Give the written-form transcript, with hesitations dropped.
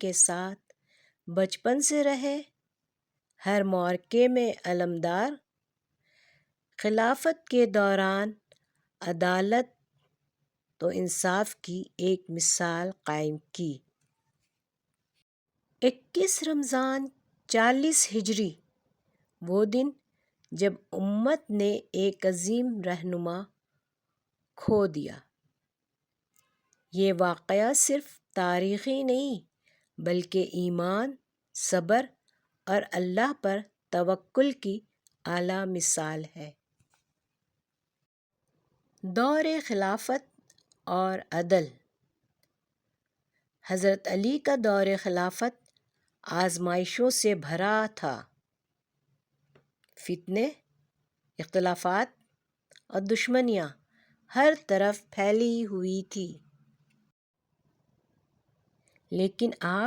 کے ساتھ بچپن سے رہے، ہر معرکے میں علمدار، خلافت کے دوران عدالت و انصاف کی ایک مثال قائم کی۔ 21 رمضان 40 ہجری وہ دن جب امت نے ایک عظیم رہنما کھو دیا۔ یہ واقعہ صرف تاریخی نہیں بلکہ ایمان، صبر اور اللہ پر توکل کی اعلیٰ مثال ہے۔ دور خلافت اور عدل۔ حضرت علی کا دور خلافت آزمائشوں سے بھرا تھا۔ فتنے، اختلافات اور دشمنیاں ہر طرف پھیلی ہوئی تھیں، لیکن آپ